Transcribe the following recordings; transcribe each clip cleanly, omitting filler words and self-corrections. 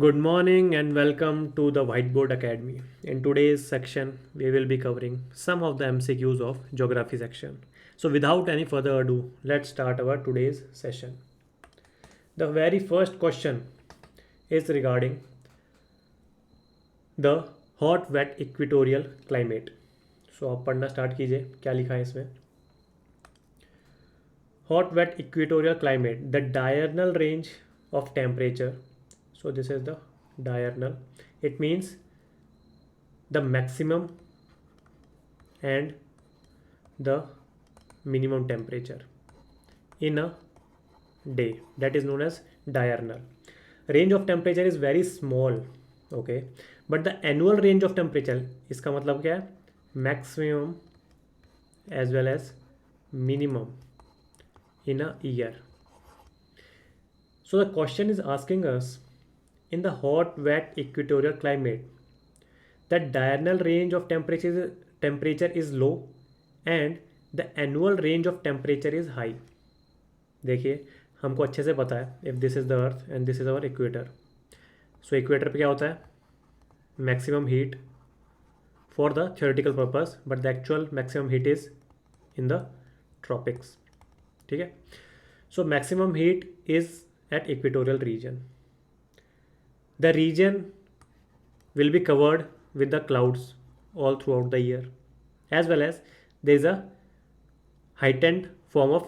Good morning and welcome to the Whiteboard Academy. In today's section, we will be covering some of the MCQs of geography section. So without any further ado, let's start our today's session. The very first question is regarding the hot wet equatorial climate. So आप पढ़ना start कीजिए क्या लिखा है इसमें. Hot wet equatorial climate, the diurnal range of temperature. So this is the diurnal. It means the maximum and the minimum temperature in a day, that is known as diurnal. Range of temperature is very small, okay, but the annual range of temperature, इसका मतलब क्या है, maximum as well as minimum in a year. So the question is asking us, in the hot wet equatorial climate, the diurnal range of temperature is low and the annual range of temperature is high. देखिए हमको अच्छे से पता है, if this is the earth and this is our equator. So equator पे क्या होता है, maximum heat for the theoretical purpose, but the actual maximum heat is in the tropics. ठीक है. So maximum heat is at equatorial region. The region will be covered with the clouds all throughout the year, as well as there is a heightened form of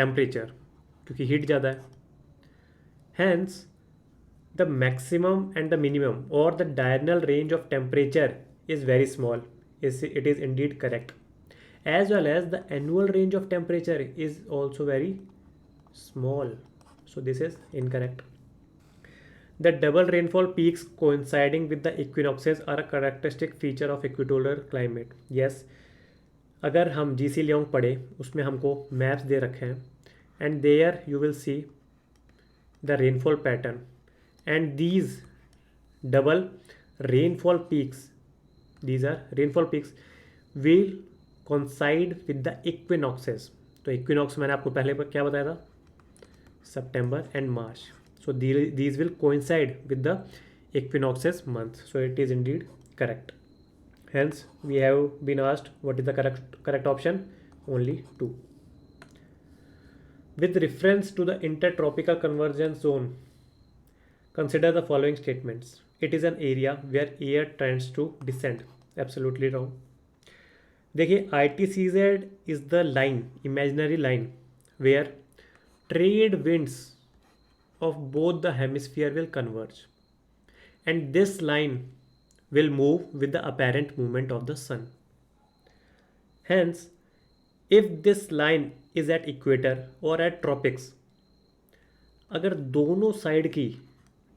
temperature क्योंकि heat ज़्यादा है. Hence, the maximum and the minimum or the diurnal range of temperature is very small. It is indeed correct. As well as the annual range of temperature is also very small. So this is incorrect. The double rainfall peaks coinciding with the equinoxes are a characteristic feature of equatorial climate. Yes, अगर हम जी सी Leong पढ़े उसमें हमको maps दे रखे हैं and there you will see the rainfall pattern and these double rainfall peaks, these are rainfall peaks will coincide with the equinoxes. तो equinox मैंने आपको पहले क्या बताया था, सितंबर and March. So these will coincide with the equinoxes month. So it is indeed correct. Hence we have been asked what is the correct option. Only 2. With reference to the intertropical convergence zone, consider the following statements. It is an area where air tends to descend. Absolutely wrong. देखिए ITCZ is the line, imaginary line, where trade winds of both the hemisphere will converge, and this line will move with the apparent movement of the sun. Hence, if this line is at equator or at tropics, अगर दोनों side की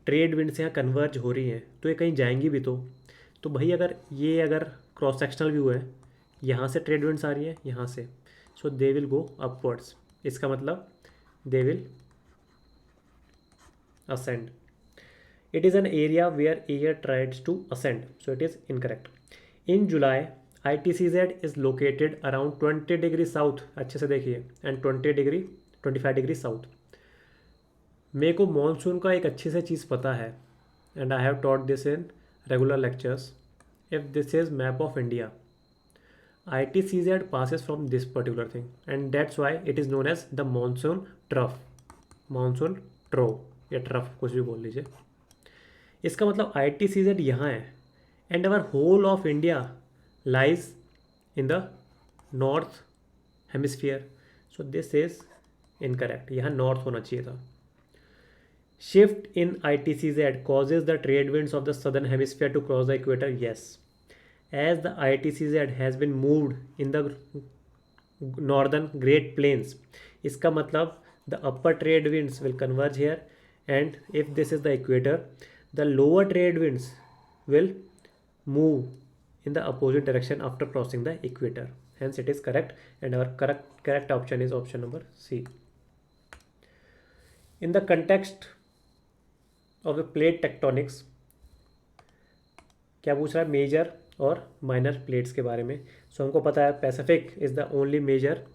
trade winds यहाँ converge हो रही हैं तो ये कहीं जाएंगी भी तो भाई अगर क्रॉस सेक्शनल व्यू है, यहाँ से ट्रेड विंड्स आ रही है यहाँ से, सो दे विल गो अपवर्ड्स. इसका मतलब they will ascend. It is an area where air tries to ascend, so it is incorrect. In July, ITCZ is located around 20 degree south, अच्छे से देखिए, and 25 degree south. मेरे को monsoon का एक अच्छी से चीज़ पता है, and I have taught this in regular lectures. If this is map of India, ITCZ passes from this particular thing, and that's why it is known as the monsoon trough, monsoon trough या trough, कुछ भी बोल लीजिए. इसका मतलब ITCZ यहाँ है and our whole of India lies in the north hemisphere. So this is incorrect. यहाँ नॉर्थ होना चाहिए था. Shift in ITCZ causes the trade winds of the southern hemisphere to cross the equator. Yes, as the ITCZ has been moved in the northern Great Plains, इसका मतलब the upper trade winds will converge here, and if this is the equator, the lower trade winds will move in the opposite direction after crossing the equator. Hence it is correct, and our correct option is option number C. In the context of the plate tectonics, क्या पूछ रहा है, major और minor plates के बारे में. सो हमको पता है Pacific is the only major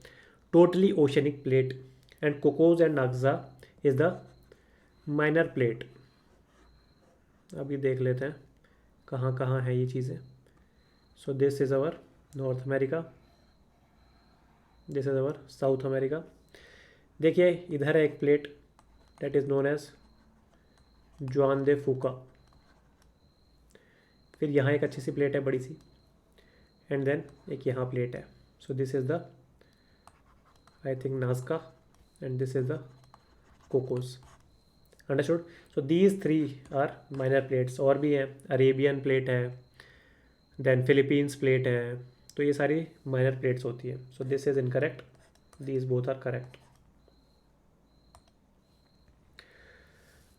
totally oceanic plate, and Cocos and नाग्जा इज द minor plate. अभी देख लेते हैं कहाँ कहाँ है ये चीज़ें। So this is our North America, this is our South America. देखिए इधर है एक plate that is known as Juan de फूका। फिर यहाँ एक अच्छी सी प्लेट है बड़ी सी, एंड देन एक यहाँ प्लेट है। So this is the I think Nazca and this is the Cocos. Understood. So these three are minor plates. और भी हैं, अरेबियन प्लेट है, देन फिलीपींस प्लेट है, तो ये सारी माइनर प्लेट्स होती है। So this is incorrect, these both are correct.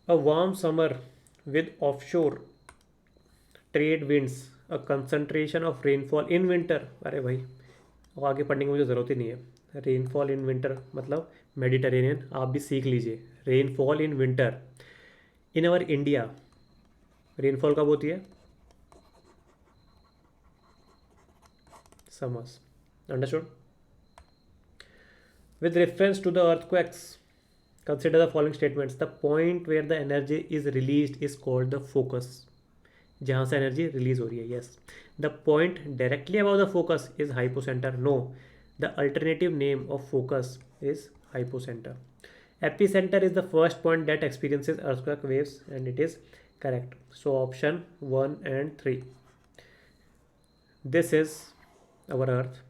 A warm summer with offshore trade winds, a concentration of rainfall in winter. अरे भाई वो आगे पढ़ने की मुझे ज़रूरत ही नहीं है। रेनफॉल इन विंटर मतलब मेडिटेरेनियन, आप भी सीख लीजिए। Rainfall in winter in our India, rainfall कब होती है? Summers. Understood. With reference to the earthquakes, consider the following statements. The point where the energy is released is called the focus. जहाँ से एनर्जी रिलीज हो रही है, yes. The point directly above the focus is hypocentre, no. The alternative name of focus is hypocentre. Epicenter is the first point that experiences earthquake waves and it is correct. So option 1 and 3. This is our earth.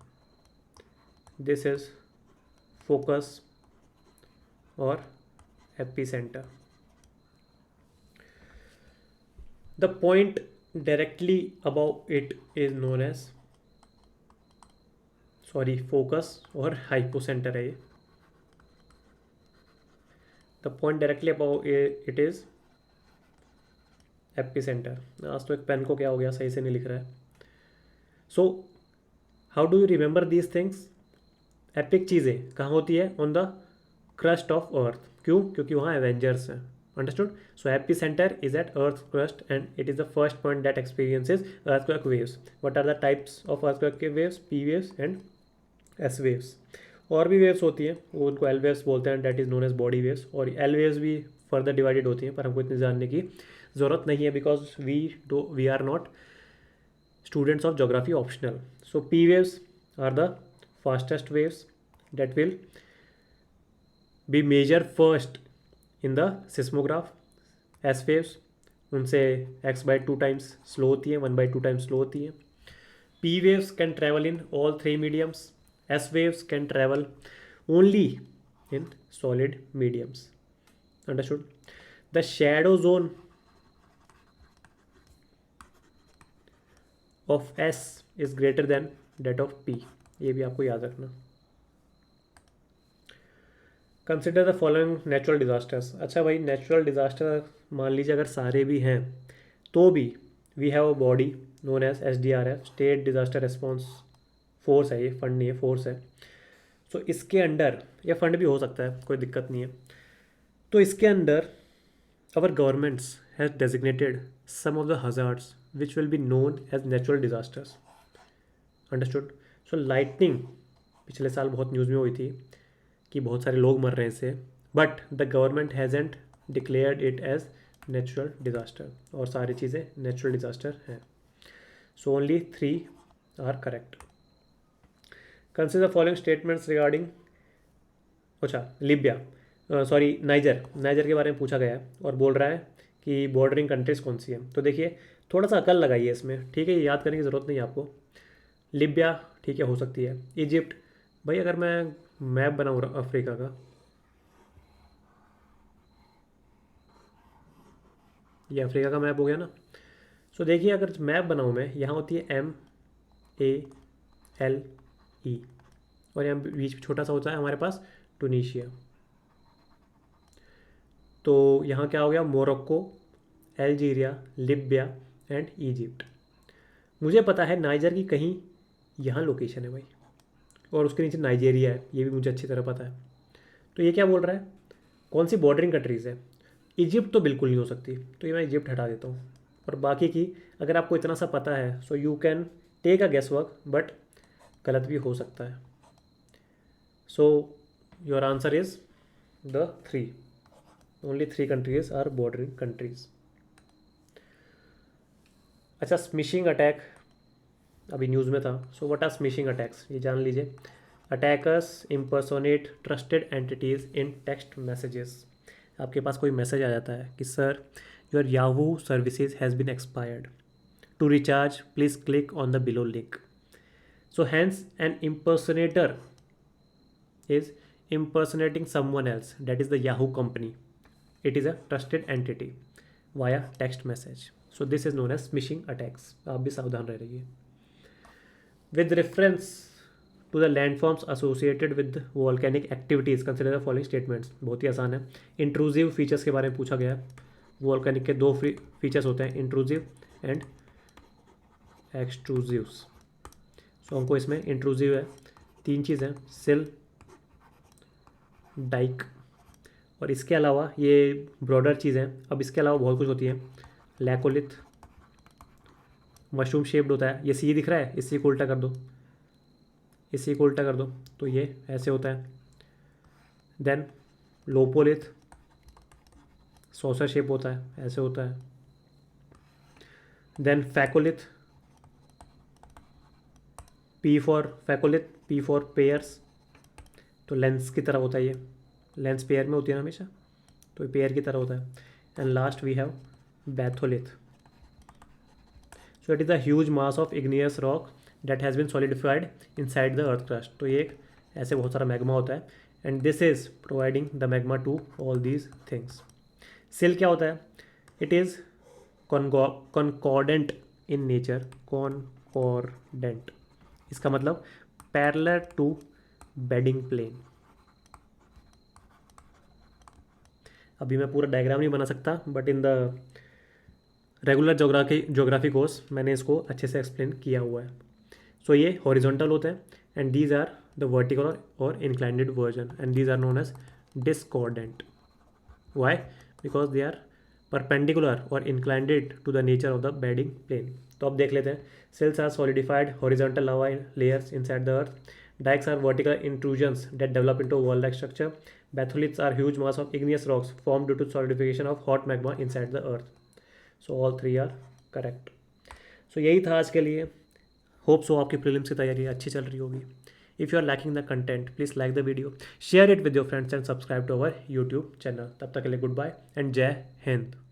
This is focus or epicenter. The point directly above it is known as, sorry focus और hypocentre है ये. The point directly above it is epicentre. आज तो एक pen को क्या हो गया, सही से नहीं लिख रहा है. So how do you remember these things? Epic चीज़ें कहाँ होती है? On the crust of earth. क्यों? क्योंकि वहाँ एवेंजर्स हैं. Understood. So epicentre is at earth crust and it is the first point that experiences earthquake waves. What are the types of earthquake के waves? P waves and S waves. और भी waves होती हैं, वो उनको L waves बोलते हैं, that is known as body waves. और एल वेव्स भी फर्दर डिवाइडेड होती हैं, पर हमको इतनी जानने की ज़रूरत नहीं है because we are not students of geography optional. So P waves are the fastest waves that will be measured first in the seismograph. S waves उनसे x by 2 times slow होती हैं, 1 by 2 times slow होती हैं. P waves can travel in all three mediums. S waves can travel only in solid mediums. Understood? The shadow zone of S is greater than that of P. ये भी आपको याद रखना. Consider the following natural disasters. अच्छा भाई, natural disaster मान लीजिए अगर सारे भी हैं तो भी we have a body known as SDRF, state disaster response force है. ये फंड नहीं है, फोर्स है. सो इसके अंडर, या फंड भी हो सकता है, कोई दिक्कत नहीं है. तो इसके under our governments has designated some of the hazards which will be known as natural disasters. Understood? So lightning पिछले साल बहुत न्यूज़ में हुई थी कि बहुत सारे लोग मर रहे हैं इससे, but the government hasn't declared it as natural disaster. और सारी चीज़ें नेचुरल डिजास्टर हैं. So only 3 are correct. Consider following statements regarding, अच्छा लीबिया, सॉरी नाइजर के बारे में पूछा गया है और बोल रहा है कि बॉर्डरिंग कंट्रीज़ कौन सी है. तो देखिए थोड़ा सा अकल लगाइए इसमें, ठीक है? ये याद करने की ज़रूरत नहीं है आपको. लीबिया ठीक है, हो सकती है. इजिप्ट, भाई अगर मैं मैप बनाऊँ अफ्रीका का, ये अफ्रीका का मैप हो गया ना. सो देखिए अगर मैप बनाऊँ मैं, यहाँ होती है MALE और यहाँ बीच में छोटा सा होता है हमारे पास टूनीशिया. तो यहाँ क्या हो गया? Morocco, Algeria, Libya and Egypt. मुझे पता है नाइजर की कहीं यहाँ लोकेशन है भाई, और उसके नीचे नाइजेरिया है, ये भी मुझे अच्छी तरह पता है. तो ये क्या बोल रहा है? कौन सी बॉर्डरिंग कंट्रीज़ है? इजिप्ट तो बिल्कुल नहीं हो सकती, तो ये मैं इजिप्ट हटा देता हूँ. और बाकी की अगर आपको इतना सा पता है, so you can take a guess work, but गलत भी हो सकता है. So your answer is the 3. Only 3 countries are bordering countries. अच्छा, स्मिशिंग अटैक अभी न्यूज़ में था। So what are smishing attacks, ये जान लीजिए। Attackers impersonate trusted entities in text messages. आपके पास कोई मैसेज आ जाता है कि sir your Yahoo services has been expired, to recharge please click on the below link. So hence an impersonator is impersonating someone else, that is the Yahoo company. It is a trusted entity via text message. So this is known as smishing attacks. आप भी सावधान रहिए. With reference to the landforms associated with volcanic activities, consider the following statements. बहुत ही आसान है. Intrusive features के बारे में पूछा गया है. वॉल्केनिक के दो फीचर्स होते हैं, इंट्रूसिव एंड एक्सट्रूसिव्स. सो हमको इसमें इंट्रूसिव है, तीन चीज़ है, सिल, डाइक, और इसके अलावा ये ब्रॉडर चीज़ है. अब इसके अलावा बहुत कुछ होती है. लैकोलिथ मशरूम शेप्ड होता है, ये सी दिख रहा है, इसी को उल्टा कर दो, इसी को उल्टा कर दो तो ये ऐसे होता है. देन लोपोलिथ सॉसर शेप होता है, ऐसे होता है. Then phacolith, P for phacolith, P for pairs, तो लेंस की तरह होता है ये. लेंस पेयर में होती है ना हमेशा, तो ये पेयर की तरह होता है. And last we have batholith. So it is a huge mass of igneous rock that has been solidified inside the earth crust. तो ये एक ऐसे बहुत सारा मैग्मा होता है and this is providing the magma to all these things. Sill क्या होता है? It is concordant in nature. Concordant इसका मतलब पैरेलल टू बेडिंग प्लेन. अभी मैं पूरा डायग्राम नहीं बना सकता, but in the regular geography course मैंने इसको अच्छे से एक्सप्लेन किया हुआ है. सो ये हॉरिजॉन्टल होते हैं and these are the vertical और inclined version and these are known as discordant. Why? Because they are perpendicular और inclined to the nature of the bedding plane. तो अब देख लेते हैं. Sills are solidified horizontal lava layers inside the earth. Dikes are vertical intrusions that develop into wall-like structure. Batholiths are huge mass of igneous rocks formed due to solidification of hot magma inside the earth. So all three are correct. So यही था आज के लिए. Hope so आपकी prelims की तैयारी अच्छी चल रही होगी. If you are lacking the content, please like the video, share it with your friends and subscribe to our YouTube channel. तब तक के लिए goodbye and जय हिंद.